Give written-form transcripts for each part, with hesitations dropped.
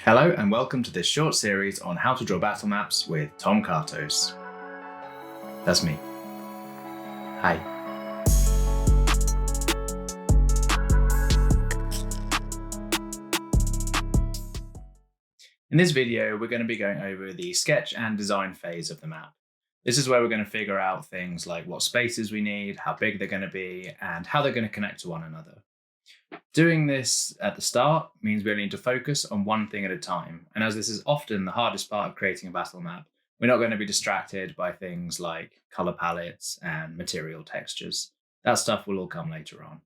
Hello and welcome to this short series on how to draw battle maps with Tom Kartos. That's me. Hi. In this video, we're going to be going over the sketch and design phase of the map. This is where we're going to figure out things like what spaces we need, how big they're going to be, and how they're going to connect to one another. Doing this at the start means we need to focus on one thing at a time, and as this is often the hardest part of creating a battle map, we're not going to be distracted by things like color palettes and material textures. That stuff will all come later on.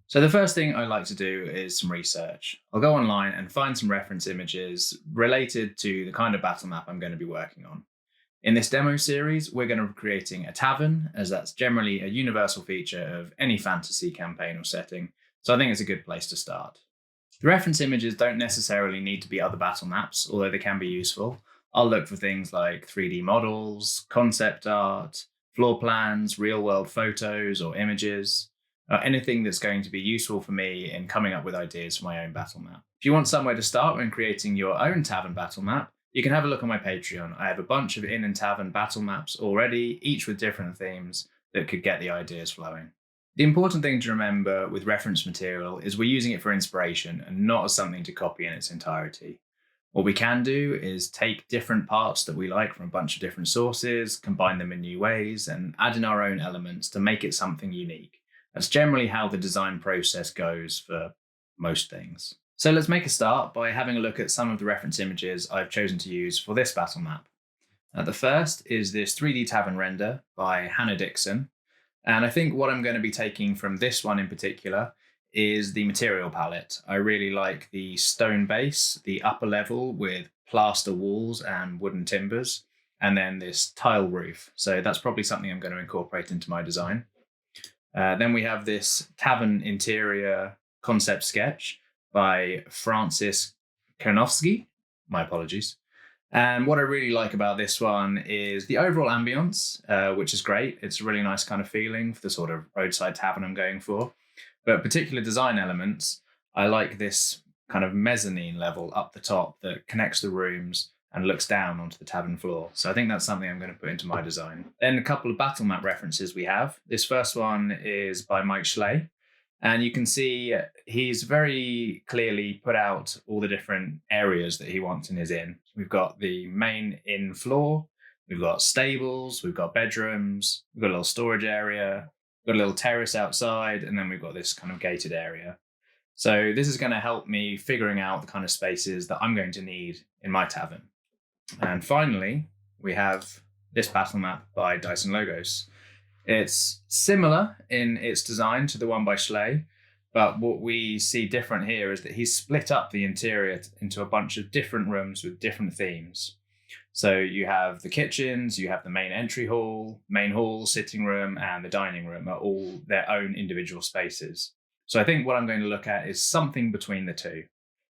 So the first thing I like to do is some research. I'll go online and find some reference images related to the kind of battle map I'm going to be working on. In this demo series, we're going to be creating a tavern, as that's generally a universal feature of any fantasy campaign or setting, so I think it's a good place to start. The reference images don't necessarily need to be other battle maps, although they can be useful. I'll look for things like 3D models, concept art, floor plans, real-world photos or images, anything that's going to be useful for me in coming up with ideas for my own battle map. If you want somewhere to start when creating your own tavern battle map, you can have a look on my Patreon. I have a bunch of inn and tavern battle maps already, each with different themes that could get the ideas flowing. The important thing to remember with reference material is we're using it for inspiration and not as something to copy in its entirety. What we can do is take different parts that we like from a bunch of different sources, combine them in new ways, and add in our own elements to make it something unique. That's generally how the design process goes for most things. So let's make a start by having a look at some of the reference images I've chosen to use for this battle map. The first is this 3D tavern render by Hannah Dixon. And I think what I'm going to be taking from this one in particular is the material palette. I really like the stone base, the upper level with plaster walls and wooden timbers, and then this tile roof. So that's probably something I'm going to incorporate into my design. Then we have this tavern interior concept sketch by Francis Karnowski. My apologies. And what I really like about this one is the overall ambience, which is great. It's a really nice kind of feeling for the sort of roadside tavern I'm going for. But particular design elements, I like this kind of mezzanine level up the top that connects the rooms and looks down onto the tavern floor. So I think that's something I'm going to put into my design. Then a couple of battle map references we have. This first one is by Mike Schley. And you can see he's very clearly put out all the different areas that he wants in his inn. We've got the main inn floor, we've got stables, we've got bedrooms, we've got a little storage area, we've got a little terrace outside, and then we've got this kind of gated area. So this is going to help me figuring out the kind of spaces that I'm going to need in my tavern. And finally, we have this battle map by Dyson Logos. It's similar in its design to the one by Schley, but what we see different here is that he's split up the interior into a bunch of different rooms with different themes. So you have the kitchens, you have the main entry hall, main hall, sitting room, and the dining room are all their own individual spaces. So I think what I'm going to look at is something between the two.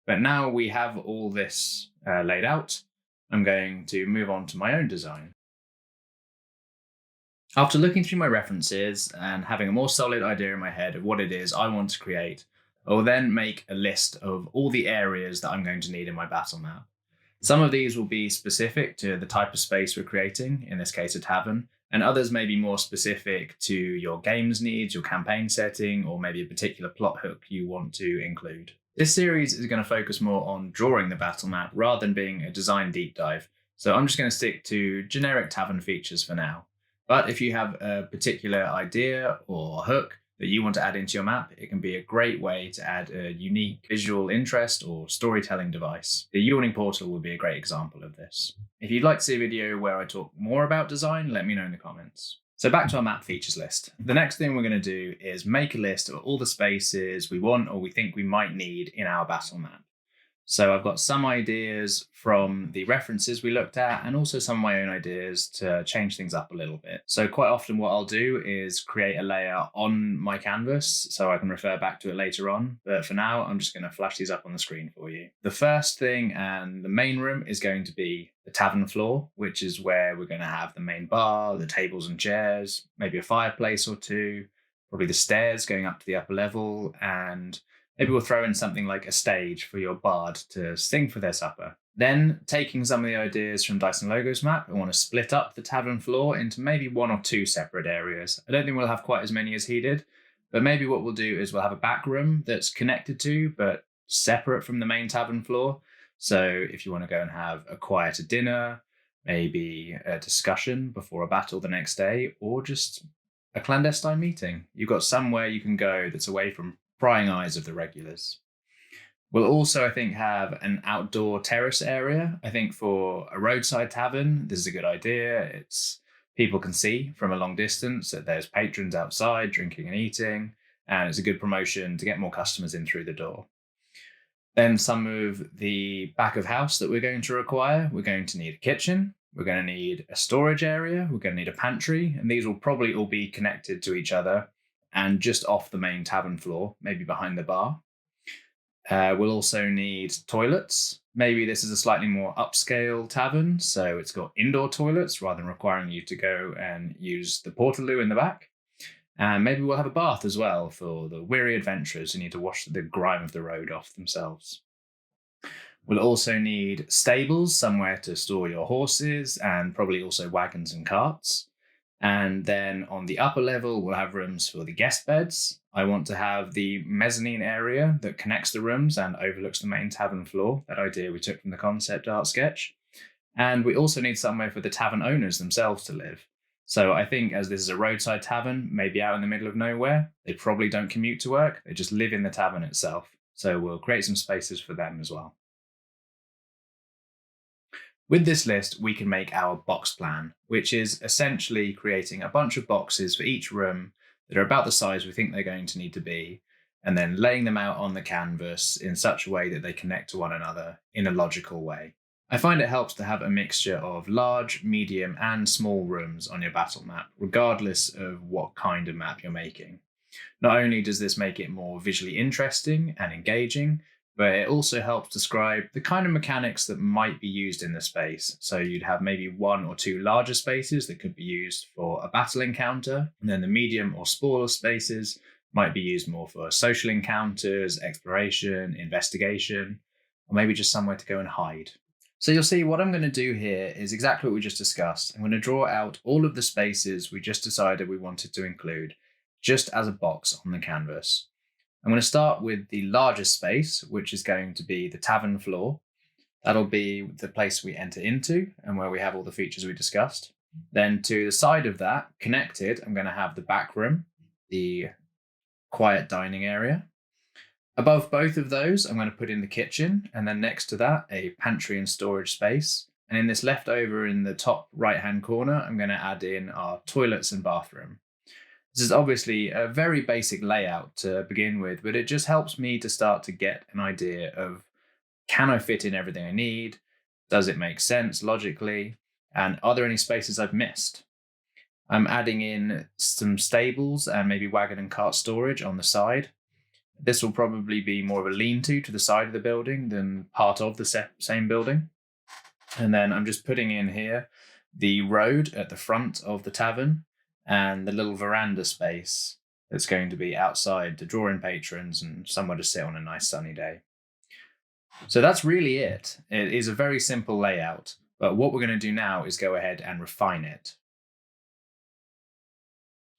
But now we have all this laid out, I'm going to move on to my own design. After looking through my references and having a more solid idea in my head of what it is I want to create, I will then make a list of all the areas that I'm going to need in my battle map. Some of these will be specific to the type of space we're creating, in this case a tavern, and others may be more specific to your game's needs, your campaign setting, or maybe a particular plot hook you want to include. This series is going to focus more on drawing the battle map rather than being a design deep dive, so I'm just going to stick to generic tavern features for now. But if you have a particular idea or hook that you want to add into your map, it can be a great way to add a unique visual interest or storytelling device. The Yawning Portal would be a great example of this. If you'd like to see a video where I talk more about design, let me know in the comments. So back to our map features list. The next thing we're going to do is make a list of all the spaces we want or we think we might need in our battle map. So I've got some ideas from the references we looked at and also some of my own ideas to change things up a little bit. So quite often what I'll do is create a layer on my canvas so I can refer back to it later on. But for now, I'm just going to flash these up on the screen for you. The first thing and the main room is going to be the tavern floor, which is where we're going to have the main bar, the tables and chairs, maybe a fireplace or two, probably the stairs going up to the upper level, and Maybe we'll throw in something like a stage for your bard to sing for their supper. Then, taking some of the ideas from Dice and Logos map, I want to split up the tavern floor into maybe one or two separate areas. I don't think we'll have quite as many as he did, but maybe what we'll do is we'll have a back room that's connected to, but separate from the main tavern floor. So if you want to go and have a quieter dinner, maybe a discussion before a battle the next day, or just a clandestine meeting, you've got somewhere you can go that's away from prying eyes of the regulars. We'll also, I think, have an outdoor terrace area. I think for a roadside tavern, this is a good idea. It's people can see from a long distance that there's patrons outside drinking and eating, and it's a good promotion to get more customers in through the door. Then some of the back of house that we're going to require, we're going to need a kitchen, we're going to need a storage area, we're going to need a pantry, and these will probably all be connected to each other and just off the main tavern floor, maybe behind the bar. We'll also need toilets. Maybe this is a slightly more upscale tavern, so it's got indoor toilets rather than requiring you to go and use the portaloo in the back. And maybe we'll have a bath as well for the weary adventurers who need to wash the grime of the road off themselves. We'll also need stables, somewhere to store your horses, and probably also wagons and carts. And then on the upper level, we'll have rooms for the guest beds. I want to have the mezzanine area that connects the rooms and overlooks the main tavern floor. That idea we took from the concept art sketch. And we also need somewhere for the tavern owners themselves to live. So I think as this is a roadside tavern, maybe out in the middle of nowhere, they probably don't commute to work. They just live in the tavern itself. So we'll create some spaces for them as well. With this list, we can make our box plan, which is essentially creating a bunch of boxes for each room that are about the size we think they're going to need to be, and then laying them out on the canvas in such a way that they connect to one another in a logical way. I find it helps to have a mixture of large, medium, and small rooms on your battle map, regardless of what kind of map you're making. Not only does this make it more visually interesting and engaging, but it also helps describe the kind of mechanics that might be used in the space. So you'd have maybe one or two larger spaces that could be used for a battle encounter, and then the medium or smaller spaces might be used more for social encounters, exploration, investigation, or maybe just somewhere to go and hide. So you'll see what I'm going to do here is exactly what we just discussed. I'm going to draw out all of the spaces we just decided we wanted to include, just as a box on the canvas. I'm going to start with the largest space, which is going to be the tavern floor. That'll be the place we enter into and where we have all the features we discussed. Then to the side of that, connected, I'm going to have the back room, the quiet dining area. Above both of those, I'm going to put in the kitchen, and then next to that, a pantry and storage space. And in this leftover in the top right-hand corner, I'm going to add in our toilets and bathroom. This is obviously a very basic layout to begin with, but it just helps me to start to get an idea of, can I fit in everything I need? Does it make sense logically? And are there any spaces I've missed? I'm adding in some stables and maybe wagon and cart storage on the side. This will probably be more of a lean-to the side of the building than part of the same building. And then I'm just putting in here the road at the front of the tavern, and the little veranda space that's going to be outside to draw in patrons and somewhere to sit on a nice sunny day. So that's really it. It is a very simple layout, but what we're going to do now is go ahead and refine it.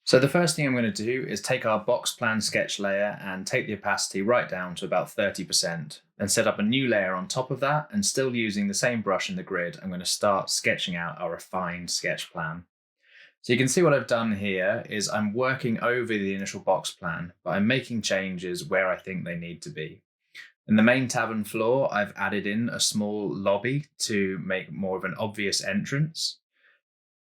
So the first thing I'm going to do is take our box plan sketch layer and take the opacity right down to about 30%, then set up a new layer on top of that, and still using the same brush in the grid, I'm going to start sketching out our refined sketch plan. So you can see what I've done here is I'm working over the initial box plan, but I'm making changes where I think they need to be. In the main tavern floor, I've added in a small lobby to make more of an obvious entrance.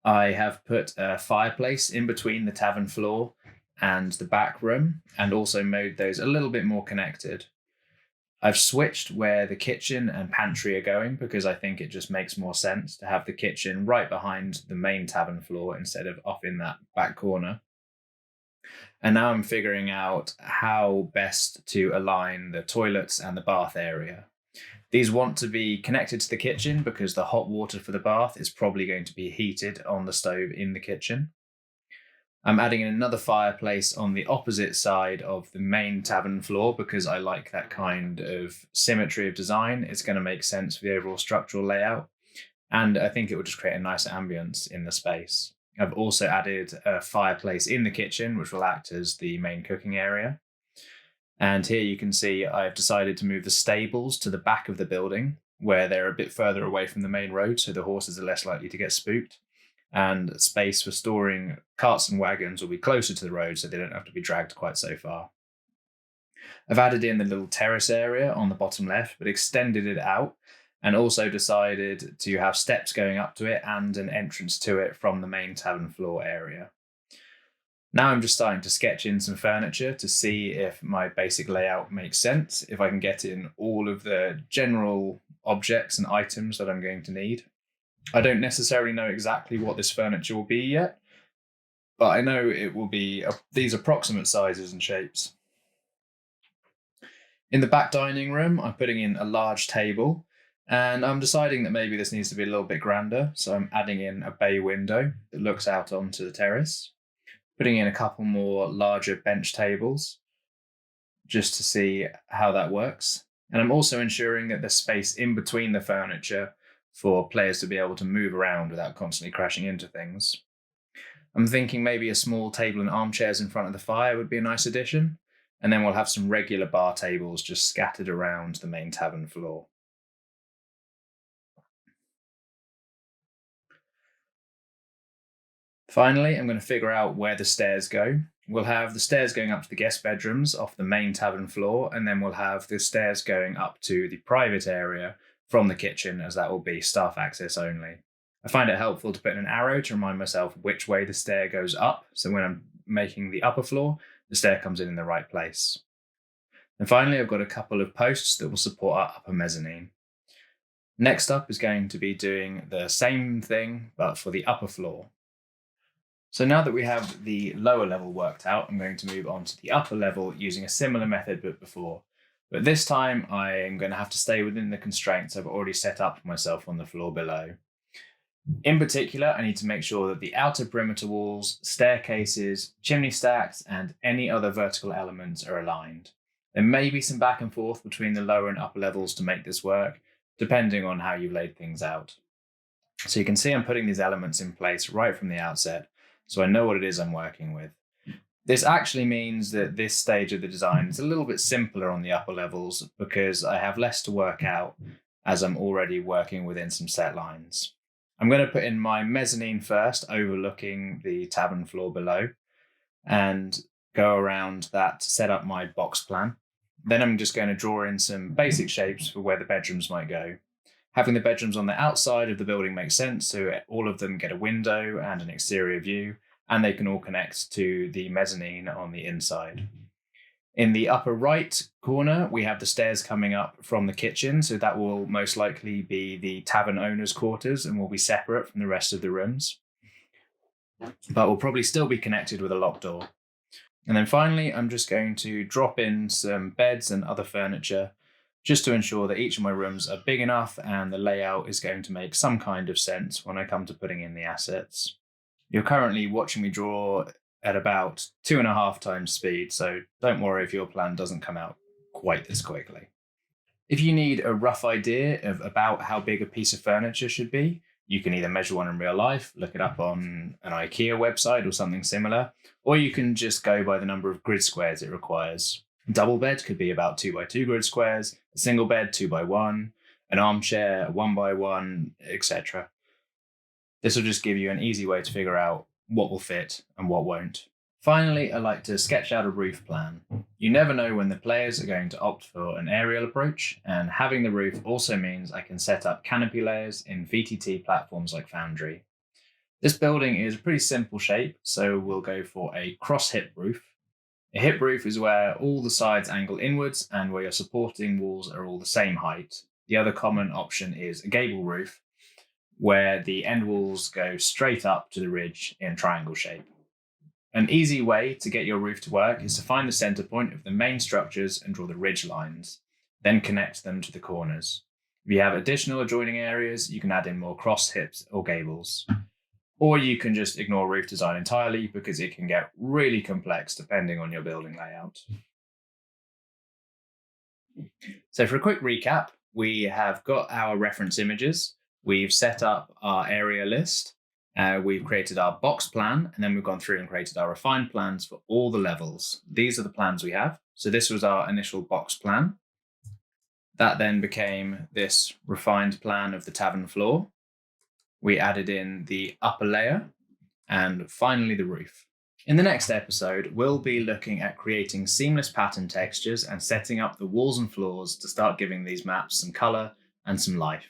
I have put a fireplace in between the tavern floor and the back room, and also made those a little bit more connected. I've switched where the kitchen and pantry are going because I think it just makes more sense to have the kitchen right behind the main tavern floor instead of off in that back corner. And now I'm figuring out how best to align the toilets and the bath area. These want to be connected to the kitchen because the hot water for the bath is probably going to be heated on the stove in the kitchen. I'm adding in another fireplace on the opposite side of the main tavern floor because I like that kind of symmetry of design. It's going to make sense for the overall structural layout. And I think it will just create a nicer ambience in the space. I've also added a fireplace in the kitchen, which will act as the main cooking area. And here you can see I've decided to move the stables to the back of the building, where they're a bit further away from the main road, so the horses are less likely to get spooked. And space for storing carts and wagons will be closer to the road, so they don't have to be dragged quite so far. I've added in the little terrace area on the bottom left, but extended it out, and also decided to have steps going up to it and an entrance to it from the main tavern floor area. Now I'm just starting to sketch in some furniture to see if my basic layout makes sense, if I can get in all of the general objects and items that I'm going to need. I don't necessarily know exactly what this furniture will be yet, but I know it will be these approximate sizes and shapes. In the back dining room, I'm putting in a large table, and I'm deciding that maybe this needs to be a little bit grander, so I'm adding in a bay window that looks out onto the terrace, putting in a couple more larger bench tables just to see how that works. And I'm also ensuring that there's space in between the furniture for players to be able to move around without constantly crashing into things. I'm thinking maybe a small table and armchairs in front of the fire would be a nice addition. And then we'll have some regular bar tables just scattered around the main tavern floor. Finally, I'm going to figure out where the stairs go. We'll have the stairs going up to the guest bedrooms off the main tavern floor, and then we'll have the stairs going up to the private area from the kitchen, as that will be staff access only. I find it helpful to put in an arrow to remind myself which way the stair goes up, so when I'm making the upper floor, the stair comes in the right place. And finally, I've got a couple of posts that will support our upper mezzanine. Next up is going to be doing the same thing, but for the upper floor. So now that we have the lower level worked out, I'm going to move on to the upper level using a similar method but before. But this time I am going to have to stay within the constraints I've already set up for myself on the floor below. In particular, I need to make sure that the outer perimeter walls, staircases, chimney stacks, and any other vertical elements are aligned. There may be some back and forth between the lower and upper levels to make this work, depending on how you've laid things out. So you can see I'm putting these elements in place right from the outset, so I know what it is I'm working with. This actually means that this stage of the design is a little bit simpler on the upper levels because I have less to work out as I'm already working within some set lines. I'm going to put in my mezzanine first, overlooking the tavern floor below, and go around that to set up my box plan. Then I'm just going to draw in some basic shapes for where the bedrooms might go. Having the bedrooms on the outside of the building makes sense, so all of them get a window and an exterior view, and they can all connect to the mezzanine on the inside. In the upper right corner, we have the stairs coming up from the kitchen, so that will most likely be the tavern owner's quarters and will be separate from the rest of the rooms, but will probably still be connected with a locked door. And then finally, I'm just going to drop in some beds and other furniture just to ensure that each of my rooms are big enough and the layout is going to make some kind of sense when I come to putting in the assets. You're currently watching me draw at about 2.5 times speed, so don't worry if your plan doesn't come out quite this quickly. If you need a rough idea of about how big a piece of furniture should be, you can either measure one in real life, look it up on an IKEA website or something similar, or you can just go by the number of grid squares it requires. A double bed could be about 2x2 grid squares, a single bed 2x1, an armchair 1x1, etc. This will just give you an easy way to figure out what will fit and what won't. Finally, I like to sketch out a roof plan. You never know when the players are going to opt for an aerial approach, and having the roof also means I can set up canopy layers in VTT platforms like Foundry. This building is a pretty simple shape, so we'll go for a cross-hip roof. A hip roof is where all the sides angle inwards and where your supporting walls are all the same height. The other common option is a gable roof, where the end walls go straight up to the ridge in triangle shape. An easy way to get your roof to work is to find the center point of the main structures and draw the ridge lines, then connect them to the corners. If you have additional adjoining areas, you can add in more cross hips or gables. Or you can just ignore roof design entirely because it can get really complex depending on your building layout. So for a quick recap, we have got our reference images, we've set up our area list, we've created our box plan, and then we've gone through and created our refined plans for all the levels. These are the plans we have. So this was our initial box plan. That then became this refined plan of the tavern floor. We added in the upper layer and finally the roof. In the next episode, we'll be looking at creating seamless pattern textures and setting up the walls and floors to start giving these maps some color and some life.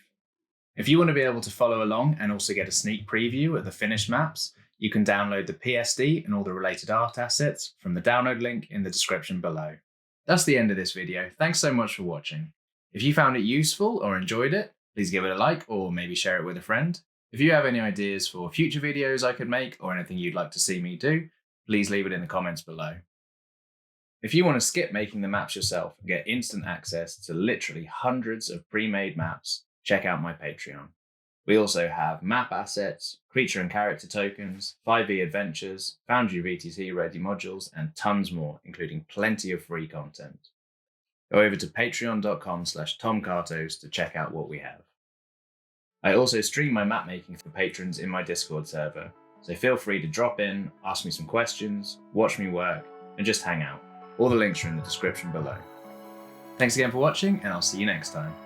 If you want to be able to follow along and also get a sneak preview of the finished maps, you can download the PSD and all the related art assets from the download link in the description below. That's the end of this video. Thanks so much for watching. If you found it useful or enjoyed it, please give it a like or maybe share it with a friend. If you have any ideas for future videos I could make or anything you'd like to see me do, please leave it in the comments below. If you want to skip making the maps yourself and get instant access to literally hundreds of pre-made maps, check out my Patreon. We also have map assets, creature and character tokens, 5e adventures, Foundry VTC ready modules, and tons more, including plenty of free content. Go over to patreon.com/tomcartos to check out what we have. I also stream my map making for patrons in my Discord server, so feel free to drop in, ask me some questions, watch me work, and just hang out. All the links are in the description below. Thanks again for watching, and I'll see you next time.